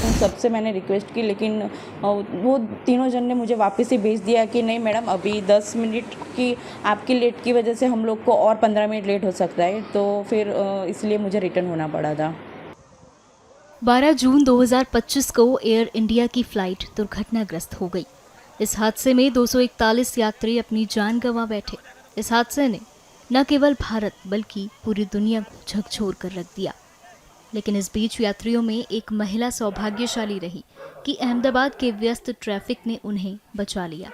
उन सबसे मैंने रिक्वेस्ट की, लेकिन वो तीनों जन ने मुझे वापस ही भेज दिया कि नहीं मैडम, अभी 10 मिनट की आपकी लेट की वजह से हम लोग को और 15 मिनट लेट हो सकता है, तो फिर इसलिए मुझे रिटर्न होना पड़ा था। 12 जून 2025 को एयर इंडिया की फ्लाइट दुर्घटनाग्रस्त हो गई। इस हादसे में 241 यात्री अपनी जान गंवा बैठे। इस हादसे ने न केवल भारत बल्कि पूरी दुनिया को झकझोर कर रख दिया। लेकिन इस बीच यात्रियों में एक महिला सौभाग्यशाली रही कि अहमदाबाद के व्यस्त ट्रैफिक ने उन्हें बचा लिया।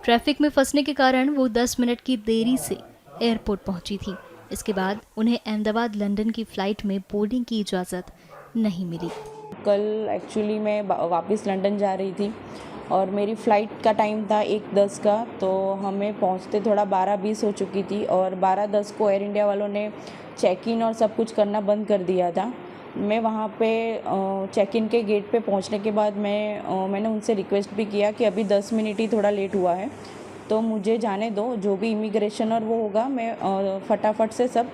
ट्रैफिक में फंसने के कारण वो 10 मिनट की देरी से एयरपोर्ट पहुंची थी। इसके बाद उन्हें अहमदाबाद लंदन की फ्लाइट में बोर्डिंग की इजाज़त नहीं मिली। कल एक्चुअली मैं वापस लंदन जा रही थी और मेरी फ़्लाइट का टाइम था 1:10 का, तो हमें पहुंचते थोड़ा 12:20 हो चुकी थी और 12:10 को एयर इंडिया वालों ने चेक इन और सब कुछ करना बंद कर दिया था। मैं वहाँ पे चेक इन के गेट पे पहुँचने के बाद मैंने उनसे रिक्वेस्ट भी किया कि अभी 10 मिनट ही थोड़ा लेट हुआ है, तो मुझे जाने दो, जो भी इमिग्रेशन और वो होगा मैं फटाफट से सब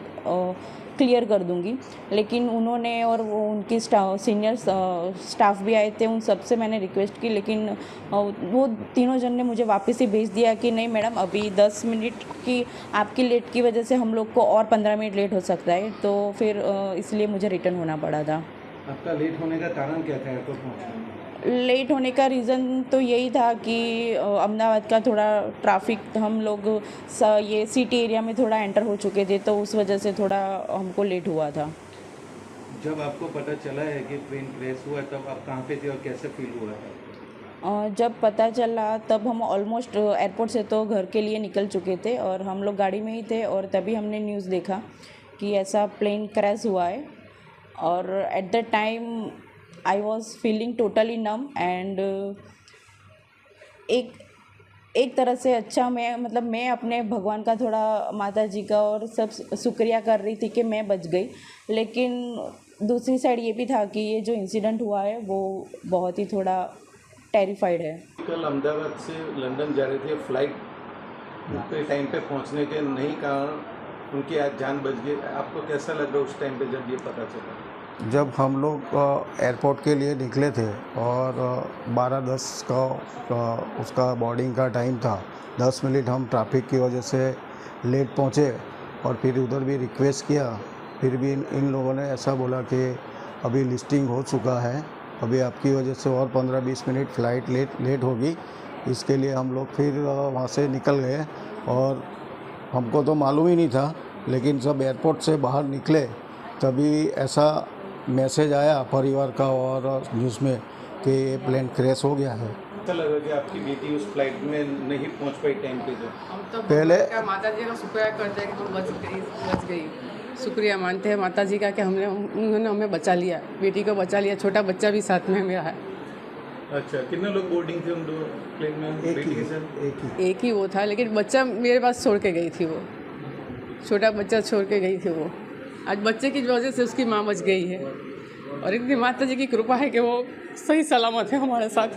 क्लियर कर दूंगी। लेकिन उन्होंने और वो उनकी सीनियर स्टाफ भी आए थे, उन सब से मैंने रिक्वेस्ट की, लेकिन वो तीनों जन ने मुझे वापस ही भेज दिया कि नहीं मैडम, अभी 10 मिनट की आपकी लेट की वजह से हम लोग को और 15 मिनट लेट हो सकता है, तो फिर इसलिए मुझे रिटर्न होना पड़ा था। आपका लेट होने का कारण क्या था एयरपोर्ट पहुँचने में? लेट होने का रीज़न तो यही था कि अहमदाबाद का थोड़ा ट्रैफिक, हम लोग ये सिटी एरिया में थोड़ा एंटर हो चुके थे, तो उस वजह से थोड़ा हमको लेट हुआ था। जब आपको पता चला है कि ट्रेन क्रैश हुआ है, तब आप कहाँ पे थे और कैसे फील हुआ है? जब पता चला तब हम ऑलमोस्ट एयरपोर्ट से तो घर के लिए निकल चुके थे और हम लोग गाड़ी में ही थे, और तभी हमने न्यूज़ देखा कि ऐसा प्लेन क्रैश हुआ है। और at the time I was feeling totally num and एक तरह से अच्छा, मैं अपने भगवान का, थोड़ा माता जी का और सब शुक्रिया कर रही थी कि मैं बच गई। लेकिन दूसरी साइड ये भी था कि ये जो इंसिडेंट हुआ है वो बहुत ही थोड़ा टेरिफाइड है। कल अहमदाबाद से लंदन जा रहे थे, फ्लाइट उनके टाइम पे पहुंचने के नहीं कारण उनकी आज जान बच गई। आपको कैसा लग रहा उस टाइम पे जब ये पता चला? जब हम लोग एयरपोर्ट के लिए निकले थे और 12:10 का उसका बोर्डिंग का टाइम था, 10 मिनट हम ट्रैफिक की वजह से लेट पहुँचे और फिर उधर भी रिक्वेस्ट किया, फिर भी इन लोगों ने ऐसा बोला कि अभी लिस्टिंग हो चुका है, अभी आपकी वजह से और 15-20 मिनट फ़्लाइट लेट होगी। इसके लिए हम लोग फिर वहाँ से निकल गए और हमको तो मालूम ही नहीं था, लेकिन जब एयरपोर्ट से बाहर निकले तभी ऐसा मैसेज आया परिवार का और न्यूज़ में कि ये प्लेन क्रैश हो गया है। ऐसा लगा कि आपकी बेटी उस फ्लाइट में नहीं पहुंच पाई टाइम पे? जो हम तो पहले माता जी का शुक्रिया करते हैं कि वो बच गई। शुक्रिया मानते हैं माता जी का कि उन्होंने हमें बचा लिया, बेटी को बचा लिया, छोटा बच्चा भी साथ में मेरा है। अच्छा, कितने लोग बोर्डिंग थे उन दो प्लेन में? बेटी के साथ एक ही वो था, लेकिन बच्चा मेरे पास छोड़ के गई थी, वो छोटा बच्चा छोड़ के गई थी। वो आज बच्चे की वजह से उसकी माँ बच गई है और इतनी माता जी की कृपा है कि वो सही सलामत है हमारे साथ।